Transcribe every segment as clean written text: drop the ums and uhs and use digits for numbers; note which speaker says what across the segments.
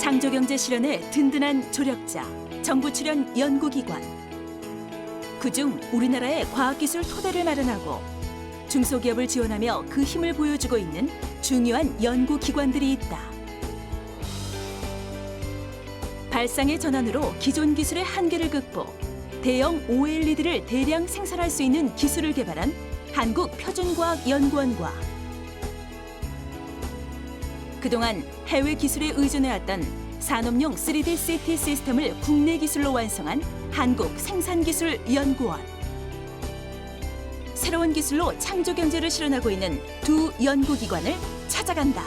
Speaker 1: 창조경제 실현의 든든한 조력자, 정부 출연 연구기관. 그중 우리나라의 과학기술 토대를 마련하고 중소기업을 지원하며 그 힘을 보여주고 있는 중요한 연구기관들이 있다. 발상의 전환으로 기존 기술의 한계를 극복, 대형 OLED를 대량 생산할 수 있는 기술을 개발한 한국표준과학연구원과 그동안 해외 기술에 의존해왔던 산업용 3D CT 시스템을 국내 기술로 완성한 한국생산기술연구원. 새로운 기술로 창조 경제를 실현하고 있는 두 연구기관을 찾아간다.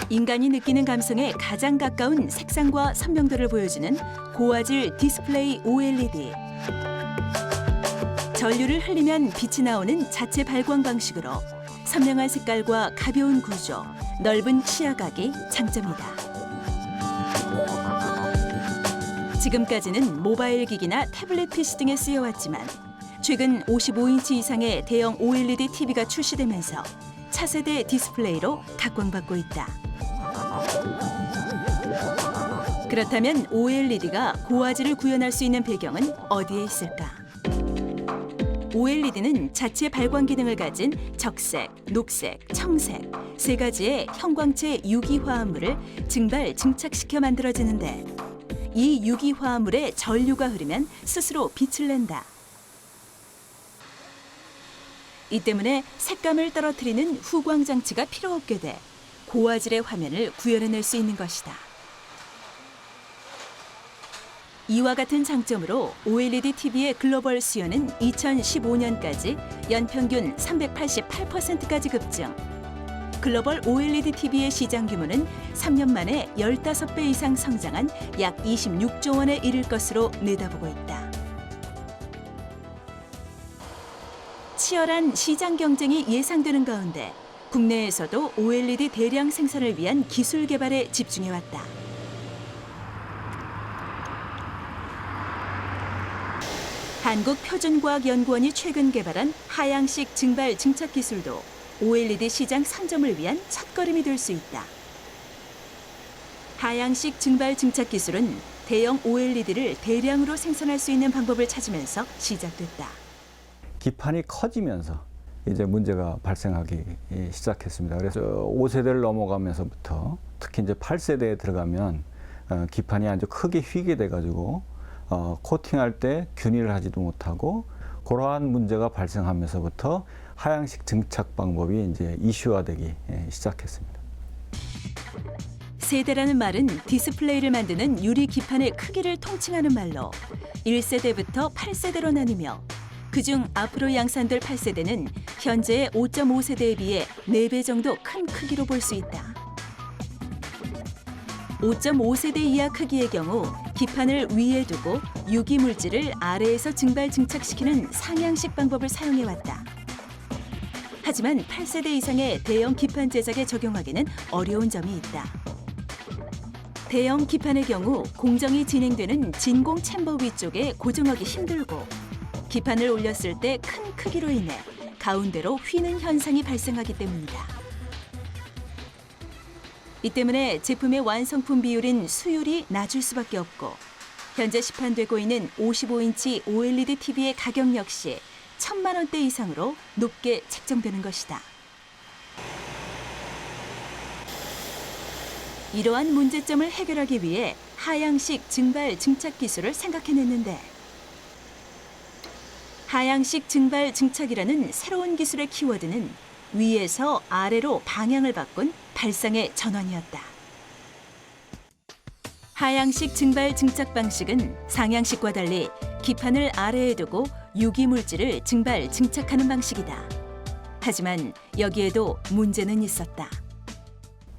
Speaker 1: 인간이 느끼는 감성에 가장 가까운 색상과 선명도를 보여주는 고화질 디스플레이 OLED. 전류를 흘리면 빛이 나오는 자체 발광 방식으로 선명한 색깔과 가벼운 구조, 넓은 시야각이 장점이다. 지금까지는 모바일 기기나 태블릿 PC 등에 쓰여왔지만 최근 55인치 이상의 대형 OLED TV가 출시되면서 차세대 디스플레이로 각광받고 있다. 그렇다면 OLED가 고화질을 구현할 수 있는 배경은 어디에 있을까? OLED는 자체 발광 기능을 가진 적색, 녹색, 청색 세 가지의 형광체 유기화합물을 증발, 증착시켜 만들어지는데 이 유기화합물에 전류가 흐르면 스스로 빛을 낸다. 이 때문에 색감을 떨어뜨리는 후광 장치가 필요 없게 돼 고화질의 화면을 구현해낼 수 있는 것이다. 이와 같은 장점으로 OLED TV의 글로벌 수요는 2015년까지 연평균 388%까지 급증. 글로벌 OLED TV의 시장 규모는 3년 만에 15배 이상 성장한 약 26조 원에 이를 것으로 내다보고 있다. 치열한 시장 경쟁이 예상되는 가운데 국내에서도 OLED 대량 생산을 위한 기술 개발에 집중해왔다. 한국표준과학연구원이 최근 개발한 하향식 증발 증착 기술도 OLED 시장 선점을 위한 첫걸음이 될 수 있다. 하향식 증발 증착 기술은 대형 OLED를 대량으로 생산할 수 있는 방법을 찾으면서 시작됐다.
Speaker 2: 기판이 커지면서 이제 문제가 발생하기 시작했습니다. 그래서 5세대를 넘어가면서부터 특히 이제 8세대에 들어가면 기판이 아주 크게 휘게 돼가지고 코팅할 때 균일을 하지도 못하고 그러한 문제가 발생하면서부터 하향식 증착 방법이 이제 이슈화되기 시작했습니다.
Speaker 1: 세대라는 말은 디스플레이를 만드는 유리 기판의 크기를 통칭하는 말로 1세대부터 8세대로 나뉘며 그중 앞으로 양산될 8세대는 현재의 5.5세대에 비해 4배 정도 큰 크기로 볼 수 있다. 5.5세대 이하 크기의 경우 기판을 위에 두고 유기물질을 아래에서 증발 증착시키는 상향식 방법을 사용해왔다. 하지만 8세대 이상의 대형 기판 제작에 적용하기는 어려운 점이 있다. 대형 기판의 경우 공정이 진행되는 진공 챔버 위쪽에 고정하기 힘들고 기판을 올렸을 때 큰 크기로 인해 가운데로 휘는 현상이 발생하기 때문이다. 이 때문에 제품의 완성품 비율인 수율이 낮을 수밖에 없고 현재 시판되고 있는 55인치 OLED TV의 가격 역시 1,000만 원대 이상으로 높게 책정되는 것이다. 이러한 문제점을 해결하기 위해 하향식 증발 증착 기술을 생각해냈는데 하향식 증발 증착이라는 새로운 기술의 키워드는 위에서 아래로 방향을 바꾼 발상의 전환이었다. 하향식 증발 증착 방식은 상향식과 달리 기판을 아래에 두고 유기물질을 증발 증착하는 방식이다. 하지만 여기에도 문제는 있었다.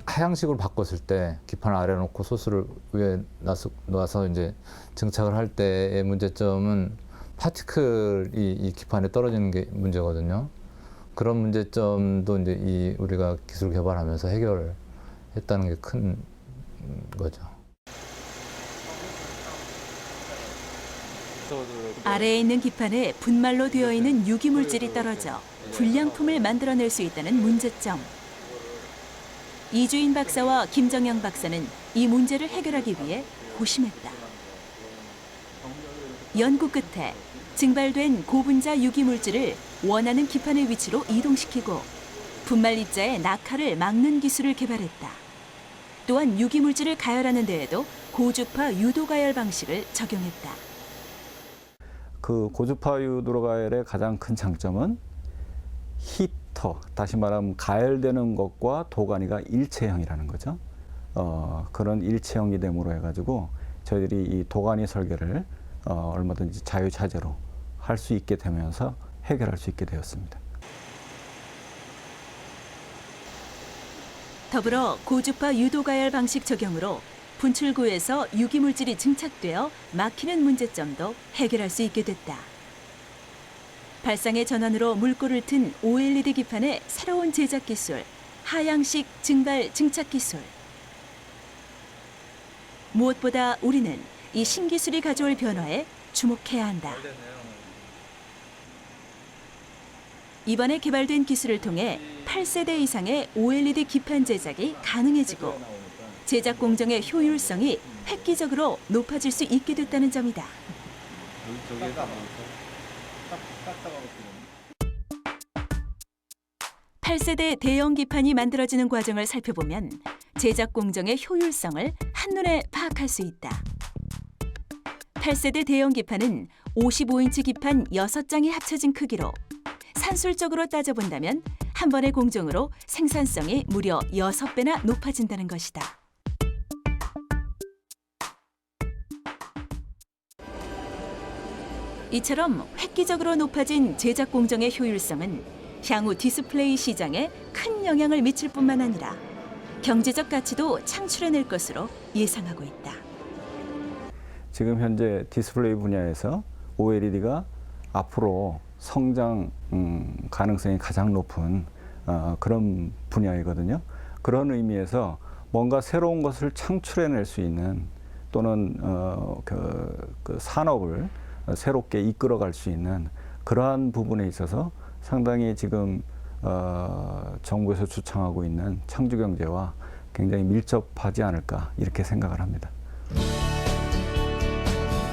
Speaker 3: 하향식으로 바꿨을 때 기판을 아래에 놓고 소스를 위에 놔서 이제 증착을 할 때의 문제점은 파티클이 이 기판에 떨어지는 게 문제거든요. 그런 문제점도 이제 우리가 기술 개발하면서 해결했다는 게 큰 거죠.
Speaker 1: 아래에 있는 기판에 분말로 되어 있는 유기물질이 떨어져 불량품을 만들어낼 수 있다는 문제점. 이주인 박사와 김정영 박사는 이 문제를 해결하기 위해 고심했다. 연구 끝에 증발된 고분자 유기물질을 원하는 기판의 위치로 이동시키고 분말 입자의 낙하를 막는 기술을 개발했다. 또한 유기물질을 가열하는 데에도 고주파 유도 가열 방식을 적용했다.
Speaker 2: 그 고주파 유도 가열의 가장 큰 장점은 히터, 다시 말하면 가열되는 것과 도가니가 일체형이라는 거죠. 그런 일체형이 됨으로 해가지고 저희들이 이 도가니 설계를 얼마든지 자유자재로 할 수 있게 되면서 해결할 수 있게 되었습니다.
Speaker 1: 더불어 고주파 유도 가열 방식 적용으로 분출구에서 유기물질이 증착되어 막히는 문제점도 해결할 수 있게 됐다. 발상의 전환으로 물꼬를 튼 OLED 기판의 새로운 제작 기술, 하향식 증발 증착 기술. 무엇보다 우리는 이 신기술이 가져올 변화에 주목해야 한다. 이번에 개발된 기술을 통해 8세대 이상의 OLED 기판 제작이 가능해지고 제작 공정의 효율성이 획기적으로 높아질 수 있게 됐다는 점이다. 8세대 대형 기판이 만들어지는 과정을 살펴보면 제작 공정의 효율성을 한눈에 파악할 수 있다. 8세대 대형 기판은 55인치 기판 6장이 합쳐진 크기로 산술적으로 따져본다면 한 번의 공정으로 생산성이 무려 6배나 높아진다는 것이다. 이처럼 획기적으로 높아진 제작 공정의 효율성은 향후 디스플레이 시장에 큰 영향을 미칠 뿐만 아니라 경제적 가치도 창출해낼 것으로 예상하고 있다.
Speaker 2: 지금 현재 디스플레이 분야에서 OLED가 앞으로 성장 가능성이 가장 높은 그런 분야이거든요. 그런 의미에서 뭔가 새로운 것을 창출해낼 수 있는 또는 그 산업을 새롭게 이끌어갈 수 있는 그러한 부분에 있어서 상당히 지금 정부에서 주창하고 있는 창조경제와 굉장히 밀접하지 않을까 이렇게 생각을 합니다.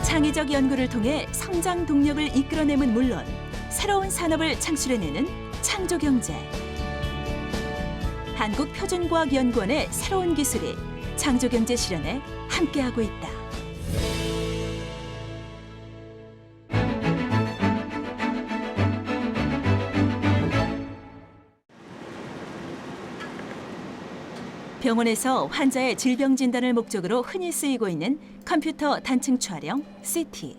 Speaker 1: 창의적 연구를 통해 성장 동력을 이끌어내면 물론 새로운 산업을 창출해내는 창조경제. 한국표준과학연구원의 새로운 기술이 창조경제 실현에 함께하고 있다. 병원에서 환자의 질병 진단을 목적으로 흔히 쓰이고 있는 컴퓨터 단층 촬영 CT.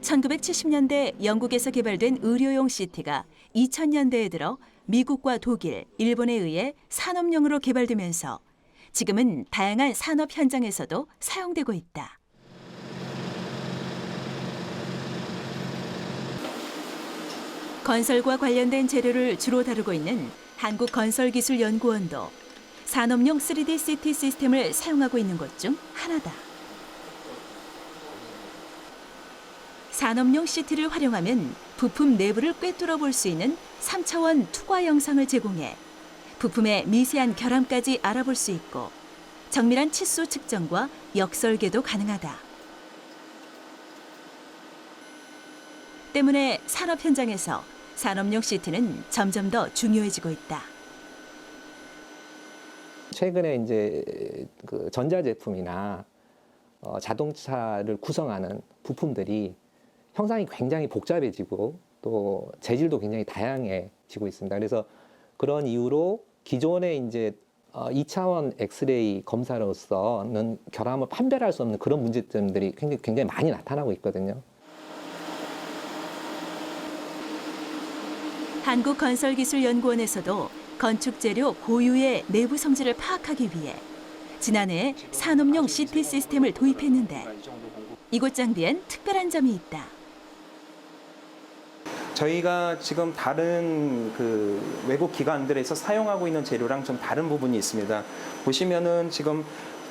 Speaker 1: 1970년대 영국에서 개발된 의료용 CT가 2000년대에 들어 미국과 독일, 일본에 의해 산업용으로 개발되면서 지금은 다양한 산업 현장에서도 사용되고 있다. 건설과 관련된 재료를 주로 다루고 있는 한국건설기술연구원도 산업용 3D CT 시스템을 사용하고 있는 곳 중 하나다. 산업용 CT를 활용하면 부품 내부를 꿰뚫어 볼 수 있는 3차원 투과 영상을 제공해 부품의 미세한 결함까지 알아볼 수 있고 정밀한 치수 측정과 역설계도 가능하다. 때문에 산업 현장에서 산업용 CT는 점점 더 중요해지고 있다.
Speaker 4: 최근에 이제 그 전자제품이나 자동차를 구성하는 부품들이 형상이 굉장히 복잡해지고 또 재질도 굉장히 다양해지고 있습니다. 그래서 그런 이유로 기존의 이제 2차원 엑스레이 검사로서는 결함을 판별할 수 없는 그런 문제점들이 굉장히 많이 나타나고 있거든요.
Speaker 1: 한국건설기술연구원에서도 건축재료 고유의 내부 성질을 파악하기 위해 지난해 산업용 CT 시스템을 도입했는데 이곳 장비엔 특별한 점이 있다.
Speaker 5: 저희가 지금 다른 그 외국 기관들에서 사용하고 있는 재료랑 좀 다른 부분이 있습니다. 보시면은 지금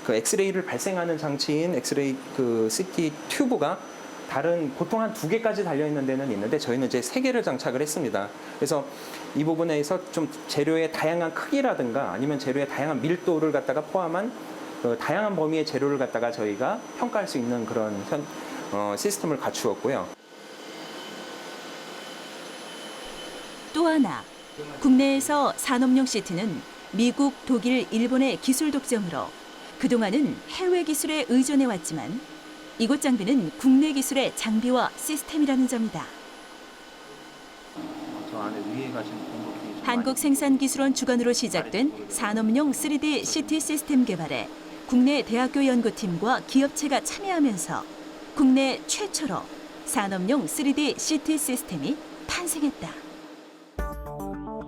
Speaker 5: 그 엑스레이를 발생하는 장치인 엑스레이 그 CT 튜브가 다른 보통 한 2개까지 달려 있는 데는 있는데 저희는 이제 3개를 장착을 했습니다. 그래서 이 부분에서 좀 재료의 다양한 크기라든가 아니면 재료의 다양한 밀도를 갖다가 포함한 다양한 범위의 재료를 갖다가 저희가 평가할 수 있는 그런 시스템을 갖추었고요.
Speaker 1: 또 하나, 국내에서 산업용 시트는 미국, 독일, 일본의 기술 독점으로 그동안은 해외 기술에 의존해왔지만 이곳 장비는 국내 기술의 장비와 시스템이라는 점이다.
Speaker 5: 저 안에 위에 가신
Speaker 1: 한국생산기술원 주관으로 시작된 산업용 3D CT 시스템 개발에 국내 대학교 연구팀과 기업체가 참여하면서 국내 최초로 산업용 3D CT 시스템이 탄생했다.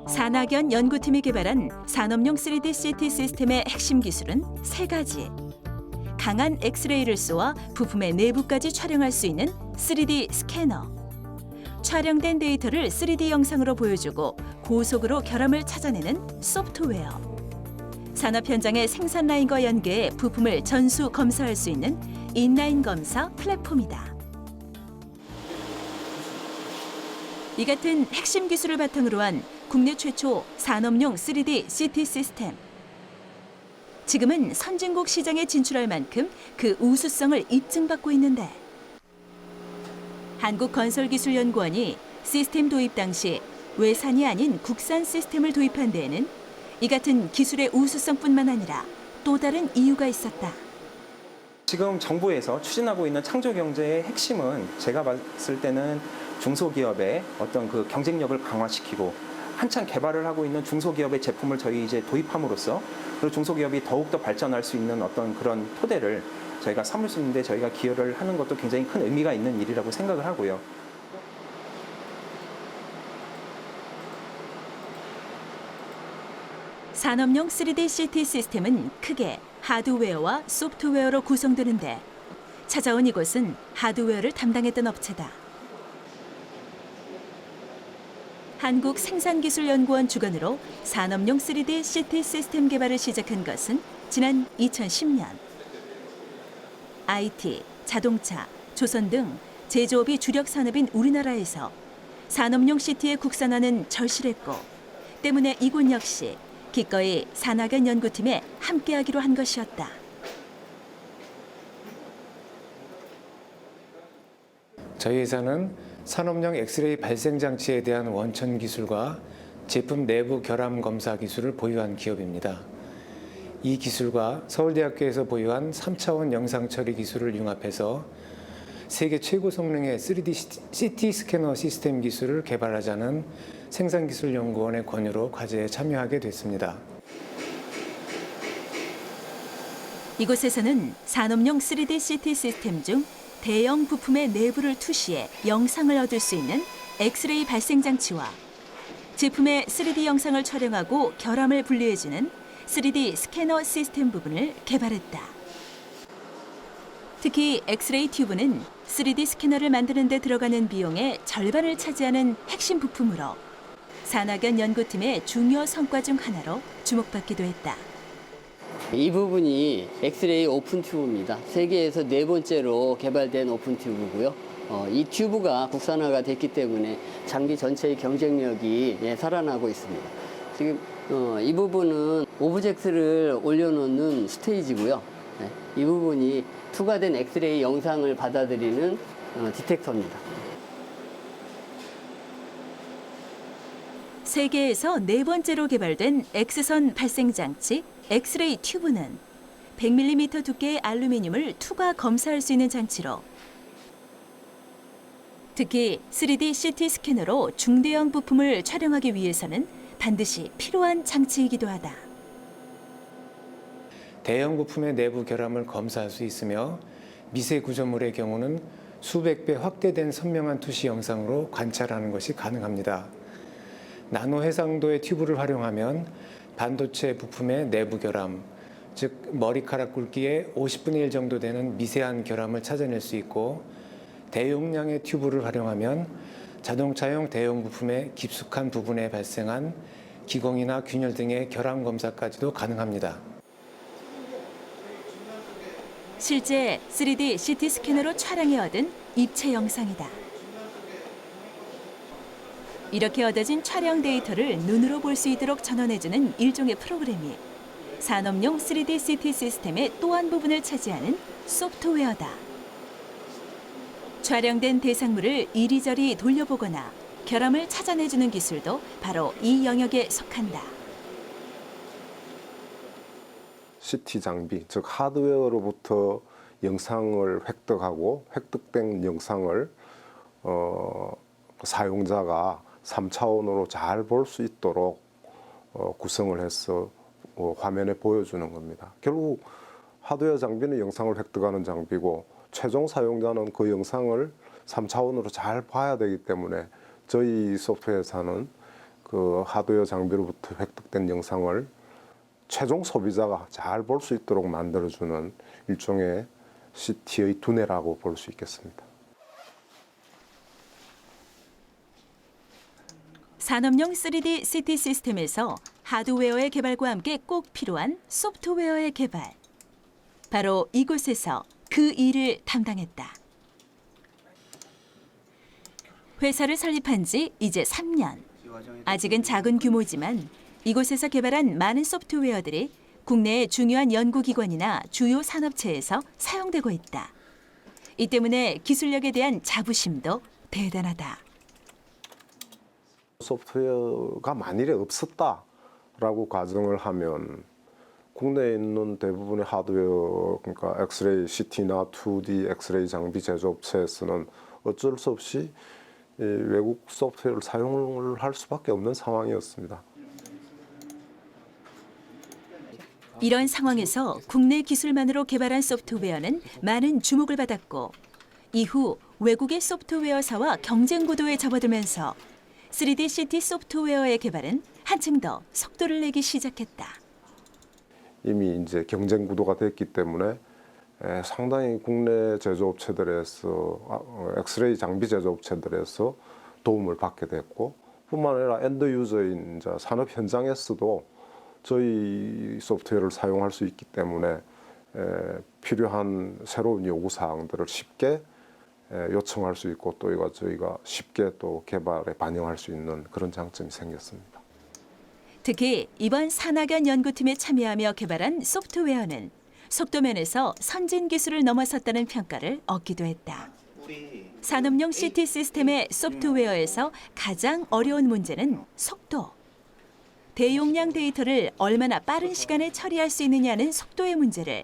Speaker 1: 산학연 연구팀이 개발한 산업용 3D CT 시스템의 핵심 기술은 3가지. 강한 엑스레이를 쏘아 부품의 내부까지 촬영할 수 있는 3D 스캐너. 촬영된 데이터를 3D 영상으로 보여주고 고속으로 결함을 찾아내는 소프트웨어. 산업 현장의 생산 라인과 연계해 부품을 전수 검사할 수 있는 인라인 검사 플랫폼이다. 이 같은 핵심 기술을 바탕으로 한 국내 최초 산업용 3D CT 시스템. 지금은 선진국 시장에 진출할 만큼 그 우수성을 입증받고 있는데 한국건설기술연구원이 시스템 도입 당시 외산이 아닌 국산 시스템을 도입한 데에는 이 같은 기술의 우수성뿐만 아니라 또 다른 이유가 있었다.
Speaker 5: 지금 정부에서 추진하고 있는 창조경제의 핵심은 제가 봤을 때는 중소기업의 어떤 그 경쟁력을 강화시키고 한창 개발을 하고 있는 중소기업의 제품을 저희 이제 도입함으로써 그리고 중소기업이 더욱더 발전할 수 있는 어떤 그런 토대를 저희가 삼을 수 있는데 저희가 기여를 하는 것도 굉장히 큰 의미가 있는 일이라고 생각을 하고요.
Speaker 1: 산업용 3D CT 시스템은 크게 하드웨어와 소프트웨어로 구성되는데 찾아온 이곳은 하드웨어를 담당했던 업체다. 한국생산기술연구원 주관으로 산업용 3D CT 시스템 개발을 시작한 것은 지난 2010년. IT, 자동차, 조선 등 제조업이 주력 산업인 우리나라에서 산업용 CT의 국산화는 절실했고 때문에 이곳 역시 기꺼이 산학연 연구팀에 함께하기로 한 것이었다.
Speaker 6: 저희 회사는 산업용 엑스레이 발생 장치에 대한 원천 기술과 제품 내부 결함 검사 기술을 보유한 기업입니다. 이 기술과 서울대학교에서 보유한 3차원 영상 처리 기술을 융합해서 세계 최고 성능의 3D CT 스캐너 시스템 기술을 개발하자는 생산기술연구원의 권유로 과제에 참여하게 됐습니다.
Speaker 1: 이곳에서는 산업용 3D CT 시스템 중 대형 부품의 내부를 투시해 영상을 얻을 수 있는 엑스레이 발생 장치와 제품의 3D 영상을 촬영하고 결함을 분리해주는 3D 스캐너 시스템 부분을 개발했다. 특히 엑스레이 튜브는 3D 스캐너를 만드는 데 들어가는 비용의 절반을 차지하는 핵심 부품으로 산학연 연구팀의 중요 성과 중 하나로 주목받기도 했다.
Speaker 7: 이 부분이 엑스레이 오픈 튜브입니다. 세계에서 4번째로 개발된 오픈 튜브고요. 이 튜브가 국산화가 됐기 때문에 장비 전체의 경쟁력이 살아나고 있습니다. 지금 이 부분은 오브젝트를 올려놓는 스테이지고요. 이 부분이 투과된 엑스레이 영상을 받아들이는 디텍터입니다.
Speaker 1: 세계에서 4번째로 개발된 X선 발생 장치 엑스레이 튜브는 100mm 두께의 알루미늄을 투과 검사할 수 있는 장치로 특히 3D CT 스캐너로 중대형 부품을 촬영하기 위해서는 반드시 필요한 장치이기도 하다.
Speaker 6: 대형 부품의 내부 결함을 검사할 수 있으며 미세 구조물의 경우는 수백 배 확대된 선명한 투시 영상으로 관찰하는 것이 가능합니다. 나노 해상도의 튜브를 활용하면 반도체 부품의 내부 결함, 즉 머리카락 굵기의 50분의 1 정도 되는 미세한 결함을 찾아낼 수 있고 대용량의 튜브를 활용하면 자동차용 대형 부품의 깊숙한 부분에 발생한 기공이나 균열 등의 결함 검사까지도 가능합니다.
Speaker 1: 실제 3D CT 스캐너로 촬영해 얻은 입체 영상이다. 이렇게 얻어진 촬영 데이터를 눈으로 볼 수 있도록 전환해주는 일종의 프로그램이 산업용 3D CT 시스템의 또 한 부분을 차지하는 소프트웨어다. 촬영된 대상물을 이리저리 돌려보거나 결함을 찾아내주는 기술도 바로 이 영역에 속한다.
Speaker 8: CT 장비, 즉 하드웨어로부터 영상을 획득하고 획득된 영상을 사용자가 3차원으로 잘 볼 수 있도록 구성을 해서 화면에 보여주는 겁니다. 결국 하드웨어 장비는 영상을 획득하는 장비고 최종 사용자는 그 영상을 3차원으로 잘 봐야 되기 때문에 저희 소프트웨어에서는 그 하드웨어 장비로부터 획득된 영상을 최종 소비자가 잘 볼 수 있도록 만들어주는 일종의 CT의 두뇌라고 볼 수 있겠습니다.
Speaker 1: 산업용 3D CT 시스템에서 하드웨어의 개발과 함께 꼭 필요한 소프트웨어의 개발. 바로 이곳에서 그 일을 담당했다. 회사를 설립한 지 이제 3년. 아직은 작은 규모지만 이곳에서 개발한 많은 소프트웨어들이 국내의 중요한 연구기관이나 주요 산업체에서 사용되고 있다. 이 때문에 기술력에 대한 자부심도 대단하다.
Speaker 8: 소프트웨어가 만일에 없었다라고 가정을 하면 국내에 있는 대부분의 하드웨어, 그러니까 엑스레이 CT나 2D 엑스레이 장비 제조업체에서는 어쩔 수 없이 외국 소프트웨어를 사용을 할 수밖에 없는 상황이었습니다.
Speaker 1: 이런 상황에서 국내 기술만으로 개발한 소프트웨어는 많은 주목을 받았고 이후 외국의 소프트웨어사와 경쟁 구도에 접어들면서 3D CT 소프트웨어의 개발은 한층 더 속도를 내기 시작했다.
Speaker 8: 이미 이제 경쟁 구도가 됐기 때문에 상당히 국내 제조업체들에서 엑스레이 장비 제조업체들에서 도움을 받게 됐고 뿐만 아니라 엔드 유저인 이제 산업 현장에서도 저희 소프트웨어를 사용할 수 있기 때문에 필요한 새로운 요구 사항들을 쉽게 요청할 수 있고 또 이거 저희가 쉽게 또 개발에 반영할 수 있는 그런 장점이 생겼습니다.
Speaker 1: 특히 이번 산학연 연구팀에 참여하며 개발한 소프트웨어는 속도면에서 선진 기술을 넘어섰다는 평가를 얻기도 했다. 산업용 CT 시스템의 소프트웨어에서 가장 어려운 문제는 속도. 대용량 데이터를 얼마나 빠른 시간에 처리할 수 있느냐는 속도의 문제를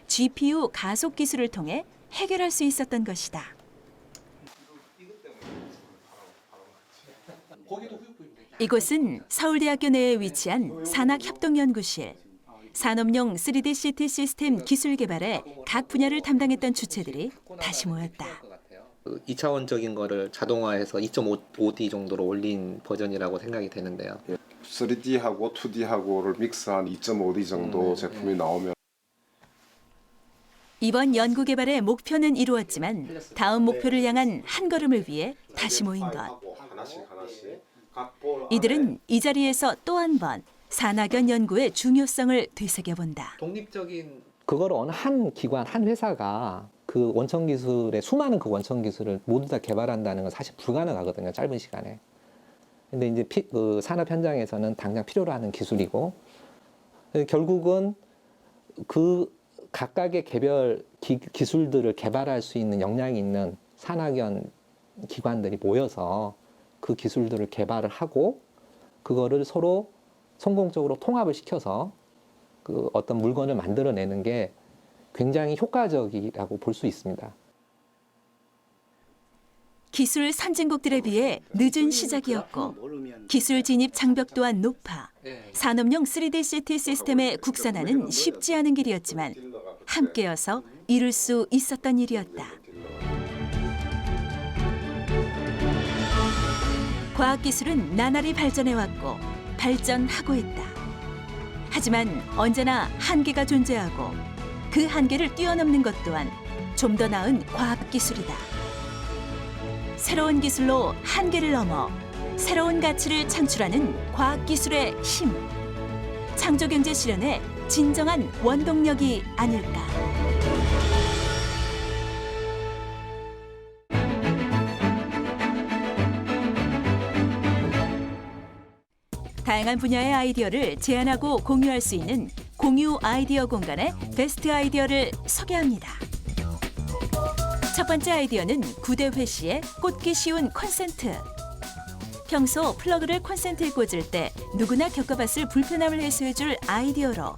Speaker 1: GPU 가속 기술을 통해 해결할 수 있었던 것이다. 이곳은 서울대학교 내에 위치한 산학협동연구실. 산업용 3D CT 시스템 기술 개발에 각 분야를 담당했던 주체들이 다시 모였다.
Speaker 4: 2차원적인 거를 자동화해서 2.5D 정도로 올린 버전이라고 생각이 되는데요.
Speaker 8: 3D하고 2D하고를 믹스한 2.5D 정도 제품이 나오면
Speaker 1: 이번 연구 개발의 목표는 이루었지만 다음 목표를 향한 한 걸음을 위해 다시 모인 것. 이들은 이 자리에서 또 한 번 산학연 연구의 중요성을 되새겨본다.
Speaker 4: 독립적인 그걸 어느 한 기관, 한 회사가 그 원천 기술의 수많은 그 원천 기술을 모두 다 개발한다는 건 사실 불가능하거든요. 짧은 시간에. 근데 이제 그 산업 현장에서는 당장 필요로 하는 기술이고 결국은 그 각각의 개별 기술들을 개발할 수 있는 역량이 있는 산학연 기관들이 모여서 그 기술들을 개발을 하고 그거를 서로 성공적으로 통합을 시켜서 그 어떤 물건을 만들어내는 게 굉장히 효과적이라고 볼 수 있습니다.
Speaker 1: 기술 선진국들에 비해 늦은 시작이었고 기술 진입 장벽 또한 높아 산업용 3D CT 시스템의 국산화는 쉽지 않은 길이었지만 함께여서 이룰 수 있었던 일이었다. 과학기술은 나날이 발전해왔고 발전하고 있다. 하지만 언제나 한계가 존재하고 그 한계를 뛰어넘는 것 또한 좀 더 나은 과학기술이다. 새로운 기술로 한계를 넘어 새로운 가치를 창출하는 과학기술의 힘. 창조경제 실현의 진정한 원동력이 아닐까. 다양한 분야의 아이디어를 제안하고 공유할 수 있는 공유 아이디어 공간의 베스트 아이디어를 소개합니다. 첫 번째 아이디어는 구대회 씨의 꽂기 쉬운 콘센트. 평소 플러그를 콘센트에 꽂을 때 누구나 겪어봤을 불편함을 해소해줄 아이디어로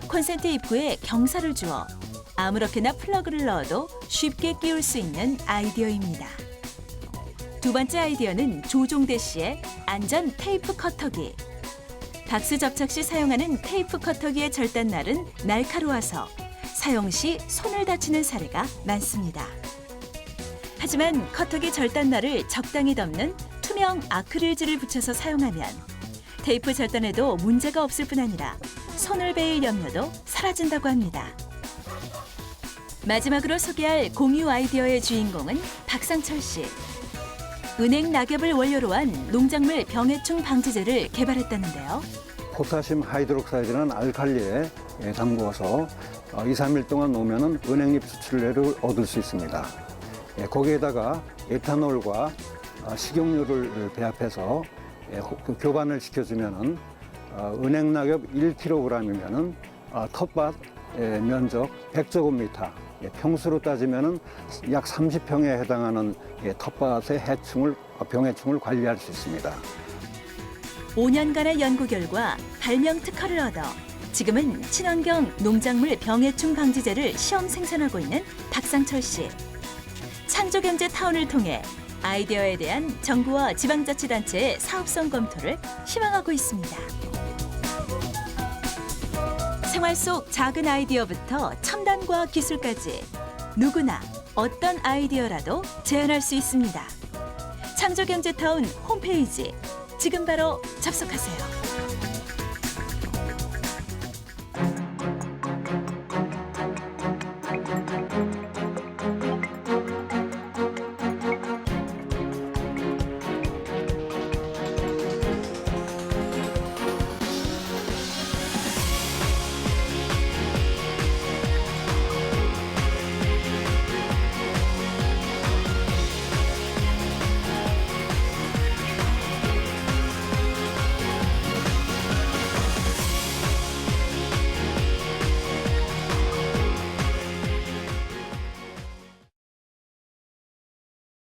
Speaker 1: 콘센트 입구에 경사를 주어 아무렇게나 플러그를 넣어도 쉽게 끼울 수 있는 아이디어입니다. 두 번째 아이디어는 조종대 씨의 안전 테이프 커터기. 박스 접착 시 사용하는 테이프 커터기의 절단날은 날카로워서 사용 시 손을 다치는 사례가 많습니다. 하지만 커터기 절단날을 적당히 덮는 투명 아크릴질을 붙여서 사용하면 테이프 절단에도 문제가 없을 뿐 아니라 손을 베일 염려도 사라진다고 합니다. 마지막으로 소개할 공유 아이디어의 주인공은 박상철 씨. 은행 낙엽을 원료로 한 농작물 병해충 방지제를 개발했다는데요.
Speaker 9: 포타슘 하이드록사이드는 알칼리에 담궈서 2, 3일 동안 놓으면 은행잎 수출내를 얻을 수 있습니다. 거기에다가 에탄올과 식용유를 배합해서 교반을 시켜주면 은행 낙엽 1kg이면 텃밭 면적 100제곱미터, 평수로 따지면 약 30평에 해당하는 텃밭의 병해충을 관리할 수 있습니다.
Speaker 1: 5년간의 연구 결과 발명 특허를 얻어 지금은 친환경 농작물 병해충 방지제를 시험 생산하고 있는 박상철 씨. 창조경제 타운을 통해 아이디어에 대한 정부와 지방자치단체의 사업성 검토를 희망하고 있습니다. 생활 속 작은 아이디어부터 첨단 과학 기술까지 누구나 어떤 아이디어라도 제안할 수 있습니다. 창조경제타운 홈페이지 지금 바로 접속하세요.